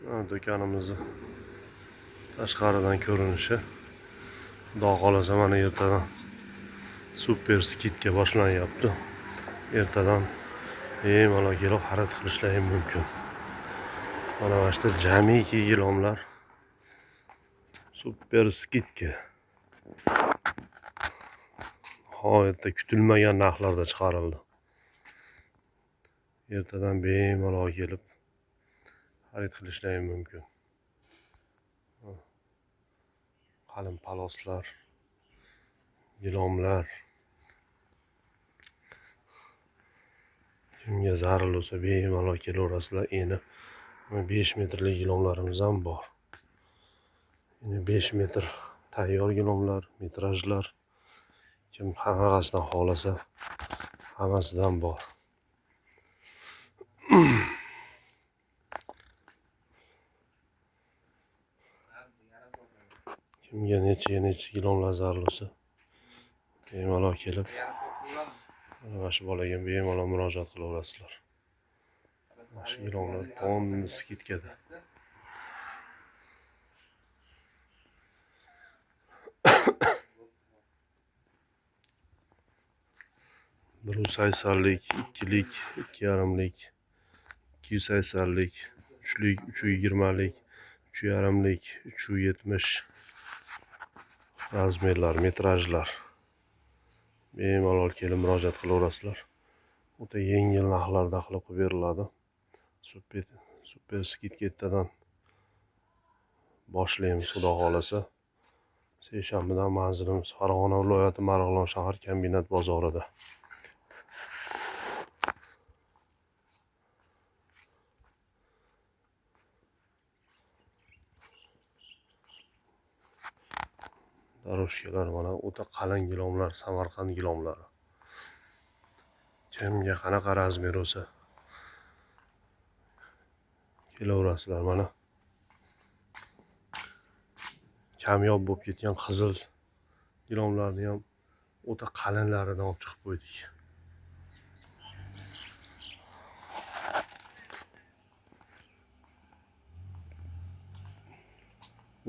Do'konimizni tashqaridan ko'rinishi. Xudo xolasa mana ertadan super skidga boshlanyapti. Ertadan bemalol kelib xarid qilishlari mumkin. Mana bu yerda jamiki yilomlar super skidga nihoyatda kutilmagan narxlarda chiqarildi. Ertadan bemalol kelib xarid qilishlari mumkin. Qalin paloslar, yilomlar. Kimga zarur bo'lsa bemalol kelaverasizlar. Endi 5 metrlik yilomlarimiz ham bor. Endi 5 metr tayyor yilomlar, metrajlar. Kim qanaqasidan xohlasa, hammasidan bor. Kimga necha yilomlar zarur bo'lsa, bemalol kelib mana shu bolaga bemalol murojaat qilaverasizlar. Mana shu yilomlar tonni skidkada. Bir 180lik, 2lik, 2,5lik, 280lik, 3lik, 320lik, 3,5lik, 370 razmerlar, metrajlar. Bemalol kelib murojaat qilaverasizlar. O'ta yengil narxlarda qilib beriladi. Super skidga ertadan boshlaymiz xudo xolasa. Seshanbadan manzilimiz Farg'ona viloyati Marg'ilon shahar kombinat bozorida. Daroshkalar mana o'ta qalin yilomlar, Samarqand yilomlari. Kimga qanaqa razmer bo'lsa kelaverasizlar. Mana kamyob bo'lib ketgan qizil yilomlarni ham o'ta qalinlaridan olib chiqib qo'ydik.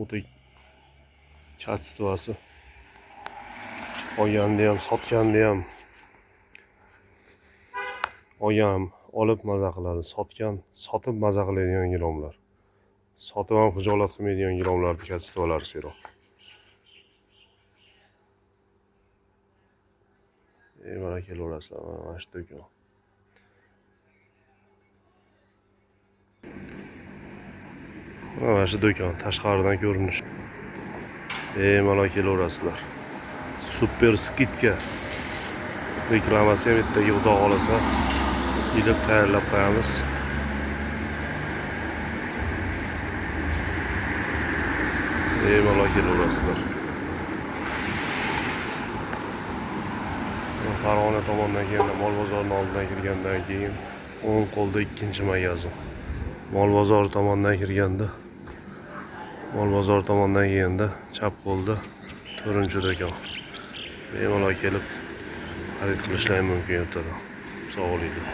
O'ta kачествоsi olganda ham, sotganda ham olgan olib maza qiladi, sotib maza qiladigan yilomlar. Sotib ham xijolat qilmaydigan yilomlarning kачестволari seroq. Mana kelaverasizlar, mana shu do'kon. Mana shu do'kon tashqaridan ko'rinish. Bemalol kelaverasizlar. Super skidga reklamasi ham ertaga xudo xolasa video tayyorlab qo'yamiz. Bemalol kelaverasizlar. Farg'ona tomondan kelganda, mol bozorining oldidan kirgandan keyin o'ng qo'lda ikkinchi magazin. Mol bozori tomondan kirganda, mol bozori tomondan kelganda chap qo'lda 4-do'kon. Bemalol kelib xarid qilishlari mumkin ertadan. Sog' bo'ling.